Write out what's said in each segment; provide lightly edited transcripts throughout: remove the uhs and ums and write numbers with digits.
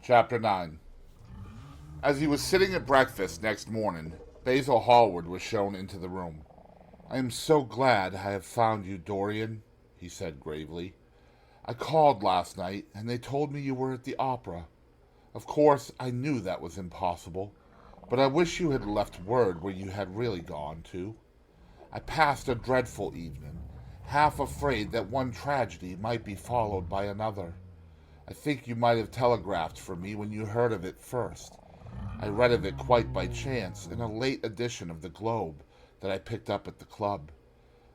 Chapter 9. As he was sitting at breakfast next morning, Basil Hallward was shown into the room. "I am so glad I have found you, Dorian," he said gravely. "I called last night, and they told me you were at the opera. Of course, I knew that was impossible, but I wish you had left word where you had really gone to. I passed a dreadful evening, half afraid that one tragedy might be followed by another. I think you might have telegraphed for me when you heard of it first. I read of it quite by chance in a late edition of the Globe that I picked up at the club.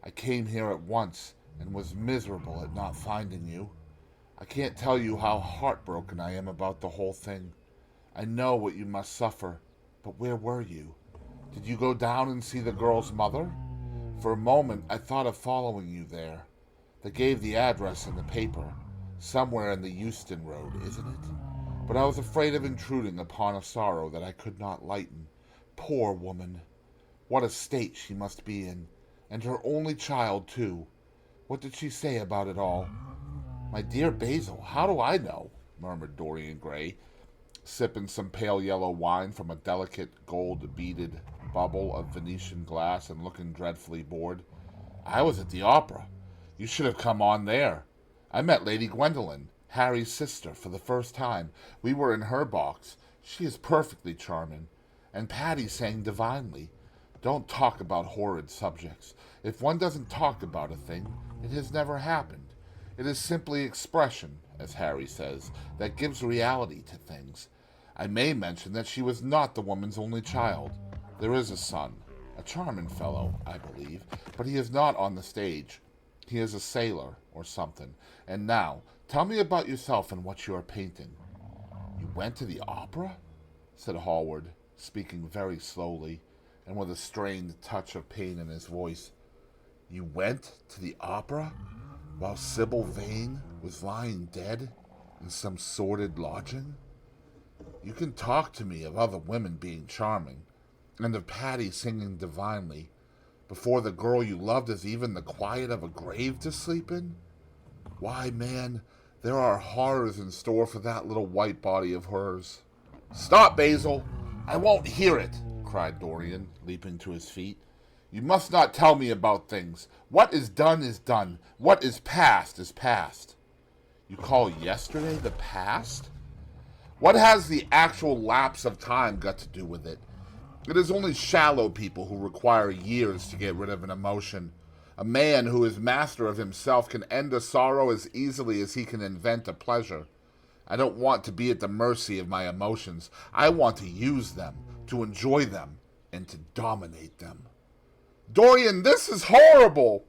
I came here at once and was miserable at not finding you. I can't tell you how heartbroken I am about the whole thing. I know what you must suffer, but where were you? Did you go down and see the girl's mother? For a moment I thought of following you there. They gave the address in the paper. Somewhere in the Euston Road, isn't it? But I was afraid of intruding upon a sorrow that I could not lighten. Poor woman! What a state she must be in! And her only child, too. What did she say about it all?" "My dear Basil, how do I know?" murmured Dorian Gray, sipping some pale yellow wine from a delicate gold-beaded bubble of Venetian glass and looking dreadfully bored. "I was at the opera. You should have come on there. I met Lady Gwendolen, Harry's sister, for the first time. We were in her box. She is perfectly charming. And Patty sang divinely. Don't talk about horrid subjects. If one doesn't talk about a thing, it has never happened. It is simply expression, as Harry says, that gives reality to things. I may mention that she was not the woman's only child. There is a son, a charming fellow, I believe, but he is not on the stage. He is a sailor, or something. And now, tell me about yourself and what you are painting." "You went to the opera?" said Hallward, speaking very slowly, and with a strained touch of pain in his voice. "You went to the opera while Sybil Vane was lying dead in some sordid lodging? You can talk to me of other women being charming, and of Patty singing divinely, before the girl you loved has even the quiet of a grave to sleep in? Why, man, there are horrors in store for that little white body of hers." "Stop, Basil! I won't hear it!" cried Dorian, leaping to his feet. "You must not tell me about things. What is done is done. What is past is past." "You call yesterday the past? What has the actual lapse of time got to do with it? It is only shallow people who require years to get rid of an emotion. A man who is master of himself can end a sorrow as easily as he can invent a pleasure. I don't want to be at the mercy of my emotions. I want to use them, to enjoy them, and to dominate them." "Dorian, this is horrible!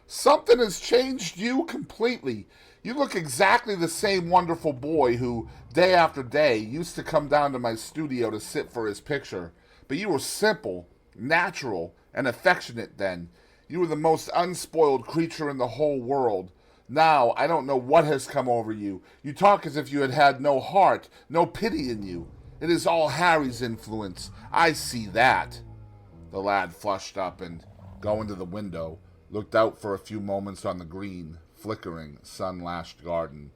Something has changed you completely. You look exactly the same wonderful boy who, day after day, used to come down to my studio to sit for his picture. But you were simple, natural, and affectionate then. You were the most unspoiled creature in the whole world. Now, I don't know what has come over you. You talk as if you had had no heart, no pity in you. It is all Harry's influence. I see that." The lad flushed up and, going to the window, looked out for a few moments on the green, flickering, sun-lashed garden.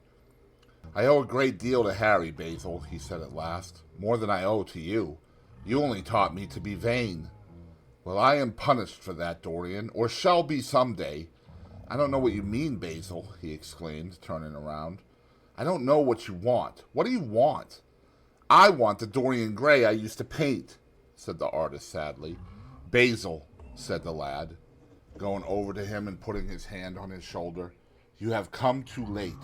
"I owe a great deal to Harry, Basil," he said at last. "More than I owe to you. You only taught me to be vain." "Well, I am punished for that, Dorian, or shall be some day." "I don't know what you mean, Basil," he exclaimed, turning around. "I don't know what you want. What do you want?" "I want the Dorian Gray I used to paint," said the artist sadly. "Basil," said the lad, going over to him and putting his hand on his shoulder, "you have come too late.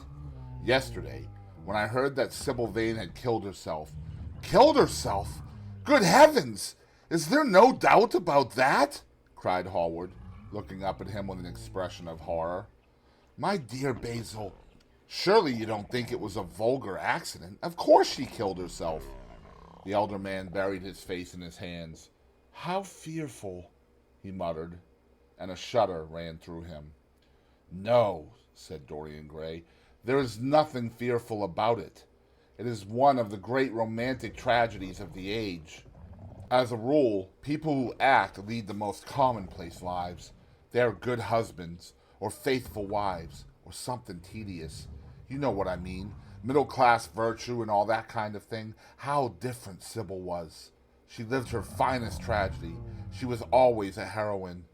Yesterday, when I heard that Sybil Vane had killed herself—" "Killed herself? Good heavens! Is there no doubt about that?" cried Hallward, looking up at him with an expression of horror. "My dear Basil, surely you don't think it was a vulgar accident? Of course she killed herself." The elder man buried his face in his hands. "How fearful," he muttered, and a shudder ran through him. "No," said Dorian Gray, "there is nothing fearful about it. It is one of the great romantic tragedies of the age. As a rule, people who act lead the most commonplace lives. They are good husbands, or faithful wives, or something tedious. You know what I mean. middle-class virtue and all that kind of thing. How different Sybil was. She lived her finest tragedy. She was always a heroine.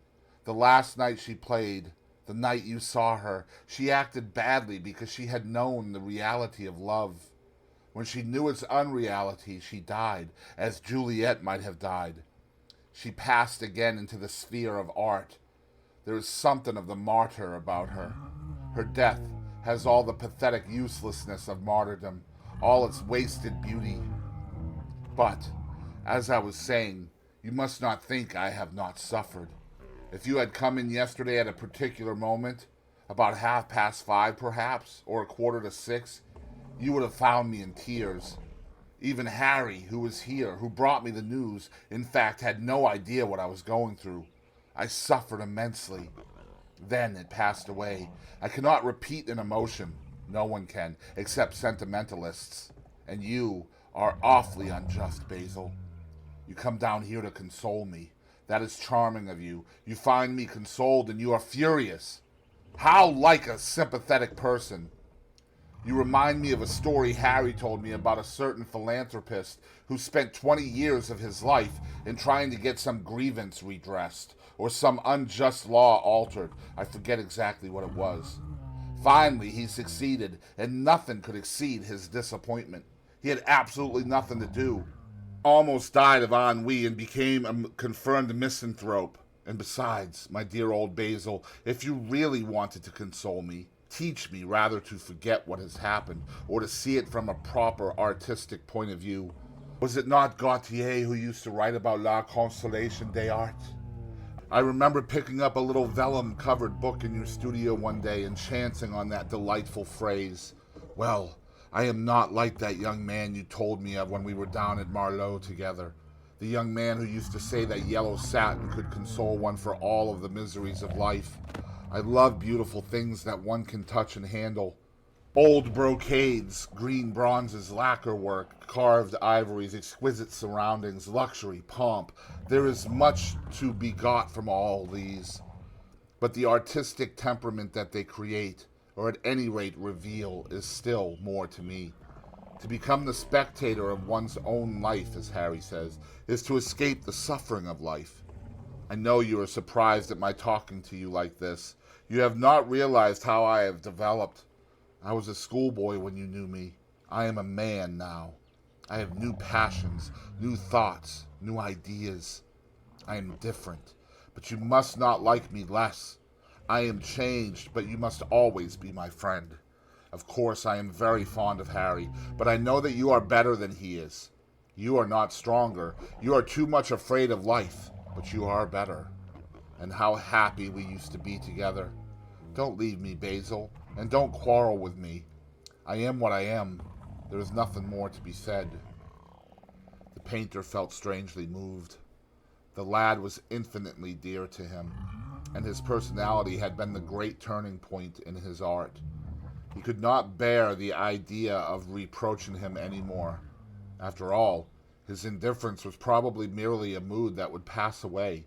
The last night she played, the night you saw her, she acted badly because she had known the reality of love. When she knew its unreality, she died, as Juliet might have died. She passed again into the sphere of art. There is something of the martyr about her. Her death has all the pathetic uselessness of martyrdom, all its wasted beauty. But, as I was saying, you must not think I have not suffered. If you had come in yesterday at a particular moment, about 5:30 perhaps, or 5:45, you would have found me in tears. Even Harry, who was here, who brought me the news, in fact, had no idea what I was going through. I suffered immensely. Then it passed away. I cannot repeat an emotion. No one can, except sentimentalists. And you are awfully unjust, Basil. You come down here to console me. That is charming of you. You find me consoled and you are furious. How like a sympathetic person. You remind me of a story Harry told me about a certain philanthropist who spent 20 years of his life in trying to get some grievance redressed or some unjust law altered. I forget exactly what it was. Finally, he succeeded, and nothing could exceed his disappointment. He had absolutely nothing to do. Almost died of ennui and became a confirmed misanthrope. And besides, my dear old Basil, if you really wanted to console me, teach me rather to forget what has happened, or to see it from a proper artistic point of view. Was it not Gautier who used to write about La Consolation des Arts? I remember picking up a little vellum-covered book in your studio one day and chancing on that delightful phrase. Well, I am not like that young man you told me of when we were down at Marlowe together. The young man who used to say that yellow satin could console one for all of the miseries of life. I love beautiful things that one can touch and handle. Old brocades, green bronzes, lacquer work, carved ivories, exquisite surroundings, luxury, pomp. There is much to be got from all these. But the artistic temperament that they create, or at any rate reveal, is still more to me. To become the spectator of one's own life, as Harry says, is to escape the suffering of life. I know you are surprised at my talking to you like this. You have not realized how I have developed. I was a schoolboy when you knew me. I am a man now. I have new passions, new thoughts, new ideas. I am different, but you must not like me less. I am changed, but you must always be my friend. Of course, I am very fond of Harry, but I know that you are better than he is. You are not stronger. You are too much afraid of life, but you are better. And how happy we used to be together. Don't leave me, Basil, and don't quarrel with me. I am what I am. There is nothing more to be said. The painter felt strangely moved. The lad was infinitely dear to him, and his personality had been the great turning point in his art. He could not bear the idea of reproaching him any more. After all, his indifference was probably merely a mood that would pass away.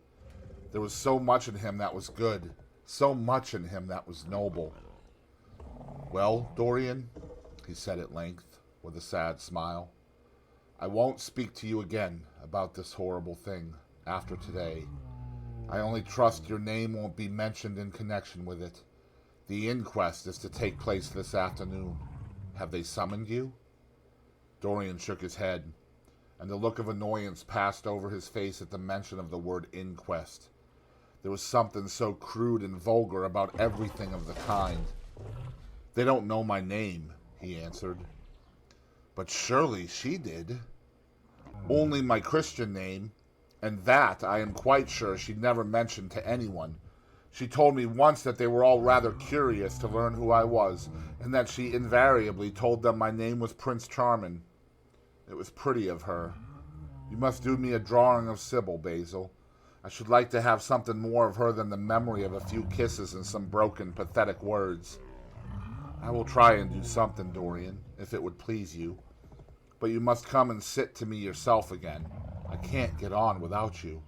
There was so much in him that was good, so much in him that was noble. Well, Dorian, he said at length, with a sad smile, I won't speak to you again about this horrible thing after today. I only trust your name won't be mentioned in connection with it. The inquest is to take place this afternoon. Have they summoned you? Dorian shook his head, and the look of annoyance passed over his face at the mention of the word inquest. There was something so crude and vulgar about everything of the kind. They don't know my name, he answered. But surely she did. Only my Christian name, and that I am quite sure she never mentioned to anyone. She told me once that they were all rather curious to learn who I was, and that she invariably told them my name was Prince Charming. It was pretty of her. You must do me a drawing of Sybil, Basil. I should like to have something more of her than the memory of a few kisses and some broken, pathetic words. I will try and do something, Dorian, if it would please you. But you must come and sit to me yourself again. I can't get on without you.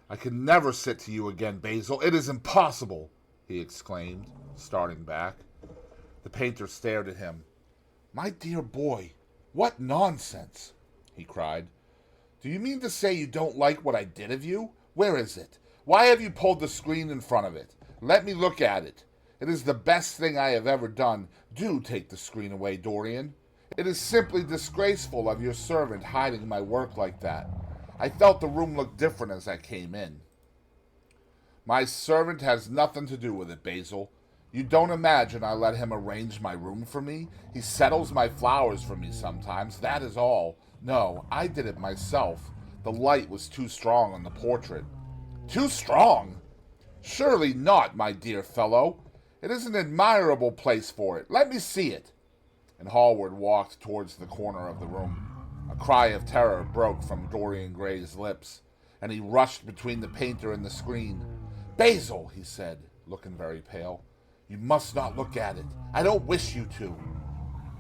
I can never sit to you again, Basil. It is impossible, he exclaimed, starting back. The painter stared at him. My dear boy, what nonsense, he cried. Do you mean to say you don't like what I did of you? Where is it? Why have you pulled the screen in front of it? Let me look at it. It is the best thing I have ever done. Do take the screen away, Dorian. It is simply disgraceful of your servant hiding my work like that. I felt the room looked different as I came in. My servant has nothing to do with it, Basil. You don't imagine I let him arrange my room for me? He settles my flowers for me sometimes, that is all. No, I did it myself. The light was too strong on the portrait. Too strong? Surely not, my dear fellow. It is an admirable place for it. Let me see it. And Hallward walked towards the corner of the room. A cry of terror broke from Dorian Gray's lips, and he rushed between the painter and the screen. Basil, he said, looking very pale, you must not look at it. I don't wish you to.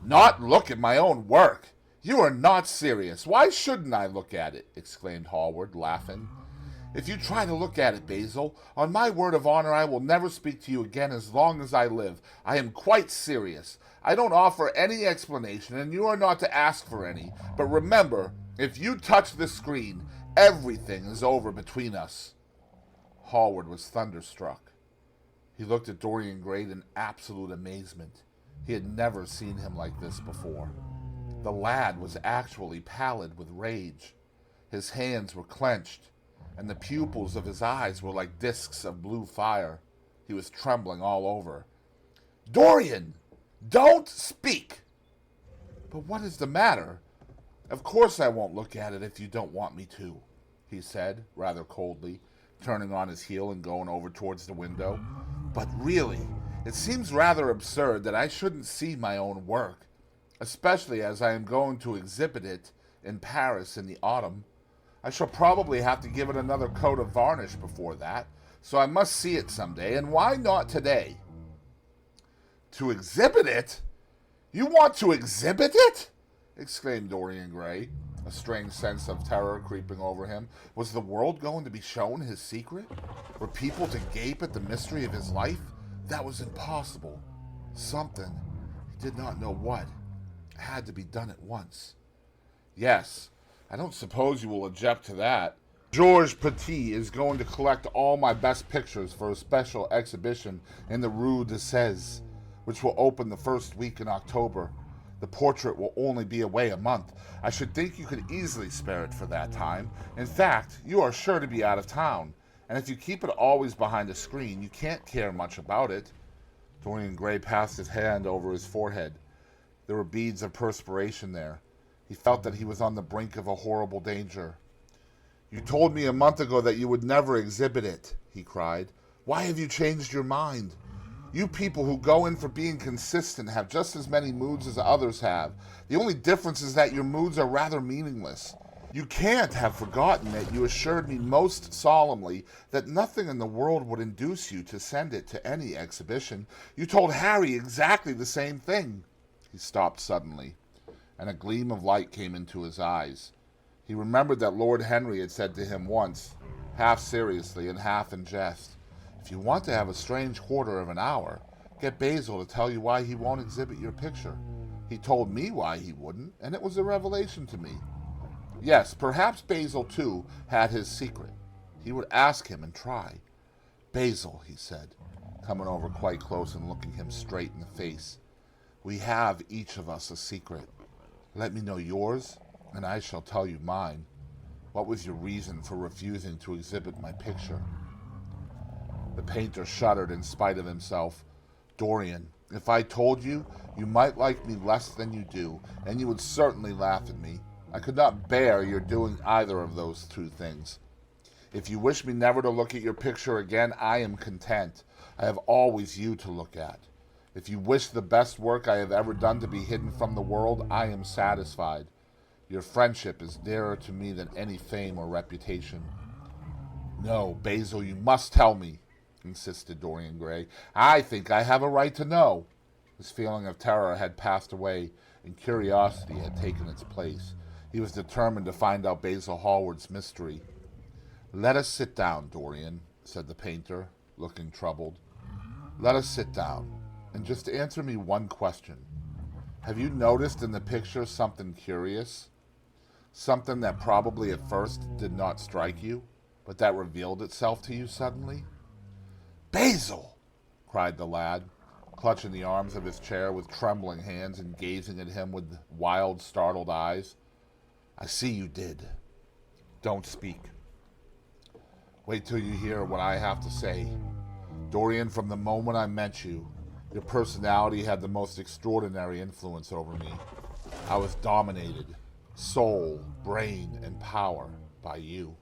Not look at my own work? You are not serious. Why shouldn't I look at it? Exclaimed Hallward, laughing. If you try to look at it, Basil, on my word of honor I will never speak to you again as long as I live. I am quite serious. I don't offer any explanation, and you are not to ask for any. But remember, if you touch the screen, everything is over between us. Hallward was thunderstruck. He looked at Dorian Gray in absolute amazement. He had never seen him like this before. The lad was actually pallid with rage. His hands were clenched, and the pupils of his eyes were like discs of blue fire. He was trembling all over. Dorian! Don't speak! But what is the matter? Of course I won't look at it if you don't want me to, he said, rather coldly, turning on his heel and going over towards the window. But really, it seems rather absurd that I shouldn't see my own work, especially as I am going to exhibit it in Paris in the autumn. I shall probably have to give it another coat of varnish before that, so I must see it someday, and why not today? To exhibit it? You want to exhibit it? Exclaimed Dorian Gray, a strange sense of terror creeping over him. Was the world going to be shown his secret? Were people to gape at the mystery of his life? That was impossible. Something, he did not know what, had to be done at once. Yes, I don't suppose you will object to that. Georges Petit is going to collect all my best pictures for a special exhibition in the Rue de Sèze, which will open the first week in October. The portrait will only be away a month. I should think you could easily spare it for that time. In fact, you are sure to be out of town, and if you keep it always behind a screen, you can't care much about it. Dorian Gray passed his hand over his forehead. There were beads of perspiration there. He felt that he was on the brink of a horrible danger. You told me a month ago that you would never exhibit it, he cried. Why have you changed your mind? You people who go in for being consistent have just as many moods as others have. The only difference is that your moods are rather meaningless. You can't have forgotten that you assured me most solemnly that nothing in the world would induce you to send it to any exhibition. You told Harry exactly the same thing. He stopped suddenly, and a gleam of light came into his eyes. He remembered that Lord Henry had said to him once, half seriously and half in jest, if you want to have a strange quarter of an hour, get Basil to tell you why he won't exhibit your picture. He told me why he wouldn't, and it was a revelation to me. Yes, perhaps Basil, too, had his secret. He would ask him and try. Basil, he said, coming over quite close and looking him straight in the face, we have each of us a secret. Let me know yours, and I shall tell you mine. What was your reason for refusing to exhibit my picture? The painter shuddered in spite of himself. Dorian, if I told you, you might like me less than you do, and you would certainly laugh at me. I could not bear your doing either of those two things. If you wish me never to look at your picture again, I am content. I have always you to look at. If you wish the best work I have ever done to be hidden from the world, I am satisfied. Your friendship is dearer to me than any fame or reputation. No, Basil, you must tell me, insisted Dorian Gray. I think I have a right to know. His feeling of terror had passed away, and curiosity had taken its place. He was determined to find out Basil Hallward's mystery. Let us sit down, Dorian, said the painter, looking troubled. Let us sit down, and just answer me one question. Have you noticed in the picture something curious? Something that probably at first did not strike you, but that revealed itself to you suddenly? Basil! Cried the lad, clutching the arms of his chair with trembling hands and gazing at him with wild, startled eyes. I see you did. Don't speak. Wait till you hear what I have to say. Dorian, from the moment I met you, your personality had the most extraordinary influence over me. I was dominated, soul, brain, and power, by you.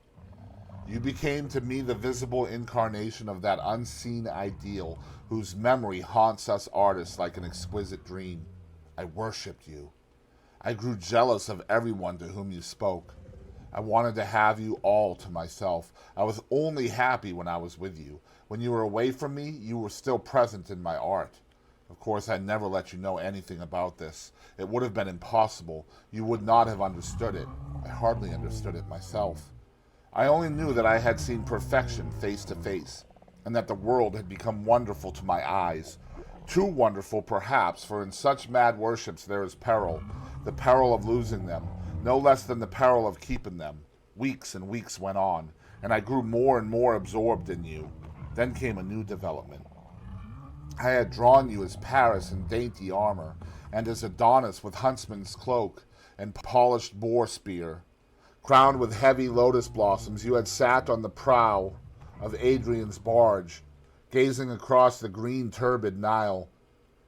You became to me the visible incarnation of that unseen ideal whose memory haunts us artists like an exquisite dream. I worshipped you. I grew jealous of everyone to whom you spoke. I wanted to have you all to myself. I was only happy when I was with you. When you were away from me, you were still present in my art. Of course, I never let you know anything about this. It would have been impossible. You would not have understood it. I hardly understood it myself. I only knew that I had seen perfection face to face, and that the world had become wonderful to my eyes. Too wonderful, perhaps, for in such mad worships there is peril, the peril of losing them, no less than the peril of keeping them. Weeks and weeks went on, and I grew more and more absorbed in you. Then came a new development. I had drawn you as Paris in dainty armor, and as Adonis with huntsman's cloak and polished boar spear. Crowned with heavy lotus blossoms, you had sat on the prow of Adrian's barge, gazing across the green turbid Nile.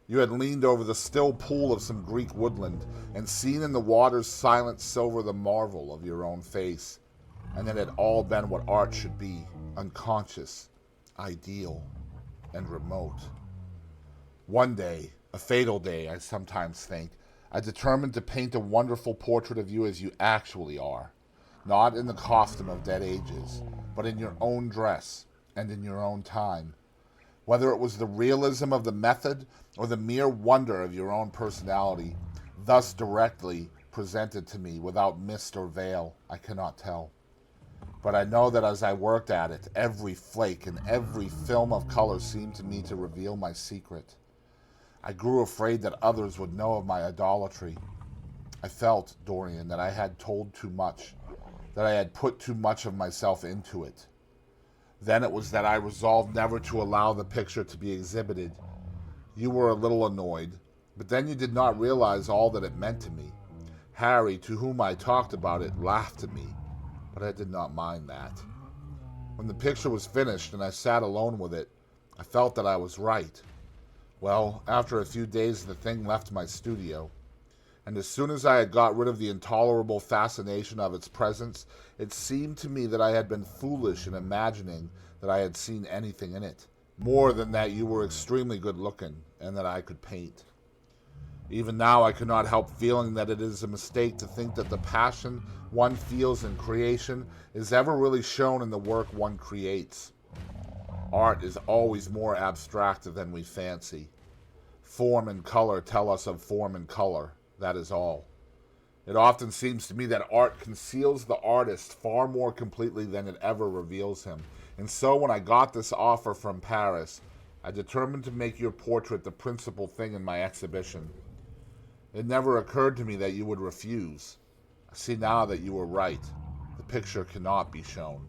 You had leaned over the still pool of some Greek woodland, and seen in the water's silent silver the marvel of your own face. And it had all been what art should be, unconscious, ideal, and remote. One day, a fatal day, I sometimes think, I determined to paint a wonderful portrait of you as you actually are, not in the costume of dead ages, but in your own dress and in your own time. Whether it was the realism of the method or the mere wonder of your own personality, thus directly presented to me without mist or veil, I cannot tell. But I know that as I worked at it, every flake and every film of color seemed to me to reveal my secret. I grew afraid that others would know of my idolatry. I felt, Dorian, that I had told too much, that I had put too much of myself into it. Then it was that I resolved never to allow the picture to be exhibited. You were a little annoyed, but then you did not realize all that it meant to me. Harry, to whom I talked about it, laughed at me, but I did not mind that. When the picture was finished and I sat alone with it, I felt that I was right. Well, after a few days the thing left my studio, and as soon as I had got rid of the intolerable fascination of its presence, it seemed to me that I had been foolish in imagining that I had seen anything in it, more than that you were extremely good-looking and that I could paint. Even now I cannot help feeling that it is a mistake to think that the passion one feels in creation is ever really shown in the work one creates. Art is always more abstract than we fancy. Form and color tell us of form and color, that is all. It often seems to me that art conceals the artist far more completely than it ever reveals him. And so when I got this offer from Paris, I determined to make your portrait the principal thing in my exhibition. It never occurred to me that you would refuse. I see now that you were right. The picture cannot be shown.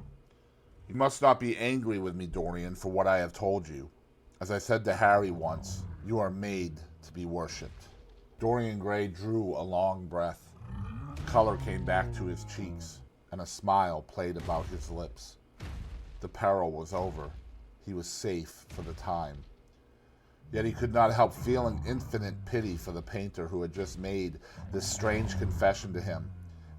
You must not be angry with me, Dorian, for what I have told you. As I said to Harry once, you are made to be worshipped. Dorian Gray drew a long breath. The color came back to his cheeks, and a smile played about his lips. The peril was over. He was safe for the time. Yet he could not help feeling infinite pity for the painter who had just made this strange confession to him,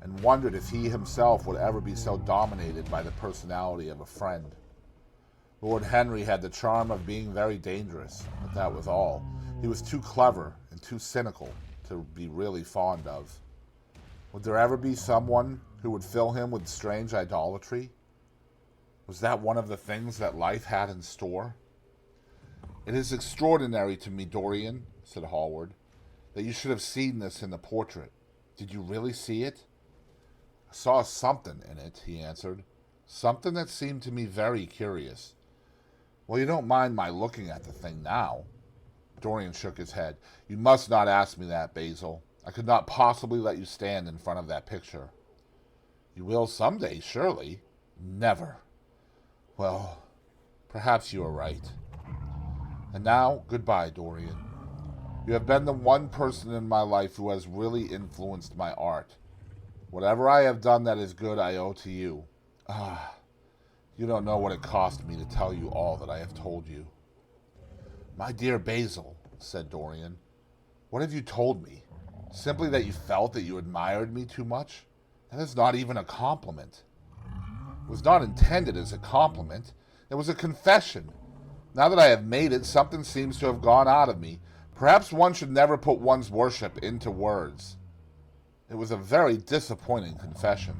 and wondered if he himself would ever be so dominated by the personality of a friend. Lord Henry had the charm of being very dangerous, but that was all. He was too clever and too cynical to be really fond of. Would there ever be someone who would fill him with strange idolatry? Was that one of the things that life had in store? It is extraordinary to me, Dorian, said Hallward, that you should have seen this in the portrait. Did you really see it? I saw something in it, he answered. Something that seemed to me very curious. Well, you don't mind my looking at the thing now? Dorian shook his head. You must not ask me that, Basil. I could not possibly let you stand in front of that picture. You will someday, surely. Never. Well, perhaps you are right. And now, goodbye, Dorian. You have been the one person in my life who has really influenced my art. Whatever I have done that is good, I owe to you. You don't know what it cost me to tell you all that I have told you. My dear Basil, said Dorian, what have you told me? Simply that you felt that you admired me too much? That is not even a compliment. It was not intended as a compliment. It was a confession. Now that I have made it, something seems to have gone out of me. Perhaps one should never put one's worship into words. It was a very disappointing confession.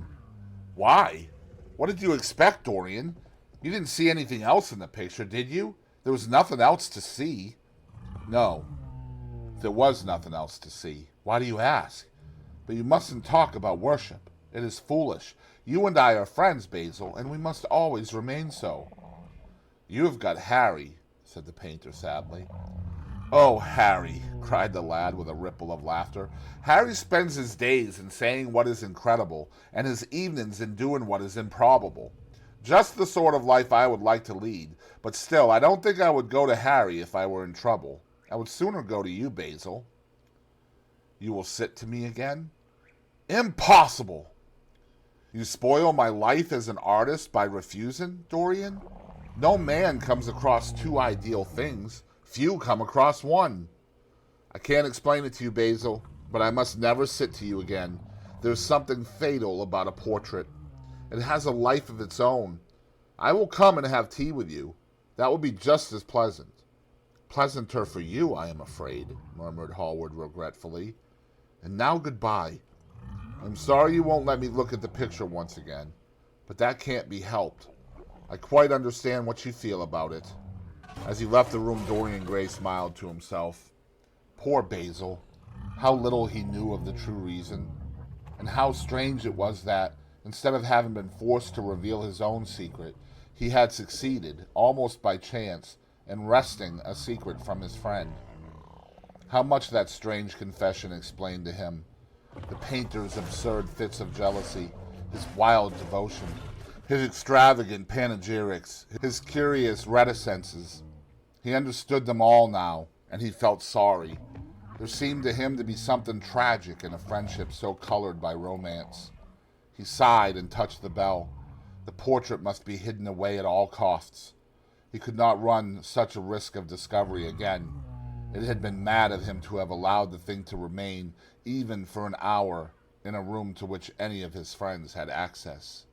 Why? What did you expect, Dorian? You didn't see anything else in the picture, did you? There was nothing else to see. No, there was nothing else to see. Why do you ask? But you mustn't talk about worship. It is foolish. You and I are friends, Basil, and we must always remain so. You have got Harry, said the painter sadly. Oh, Harry, cried the lad with a ripple of laughter. Harry spends his days in saying what is incredible, and his evenings in doing what is improbable. Just the sort of life I would like to lead, but still, I don't think I would go to Harry if I were in trouble. I would sooner go to you, Basil. You will sit to me again? Impossible! You spoil my life as an artist by refusing, Dorian? No man comes across two ideal things. Few come across one. I can't explain it to you, Basil, but I must never sit to you again. There's something fatal about a portrait. It has a life of its own. I will come and have tea with you. That will be just as pleasant. Pleasanter for you, I am afraid, murmured Hallward regretfully. And now goodbye. I'm sorry you won't let me look at the picture once again, but that can't be helped. I quite understand what you feel about it. As he left the room, Dorian Gray smiled to himself. Poor Basil. How little he knew of the true reason. And how strange it was that, instead of having been forced to reveal his own secret, he had succeeded, almost by chance, in wresting a secret from his friend. How much that strange confession explained to him. The painter's absurd fits of jealousy, his wild devotion, his extravagant panegyrics, his curious reticences. He understood them all now, and he felt sorry. There seemed to him to be something tragic in a friendship so colored by romance. He sighed and touched the bell. The portrait must be hidden away at all costs. He could not run such a risk of discovery again. It had been mad of him to have allowed the thing to remain, even for an hour, in a room to which any of his friends had access.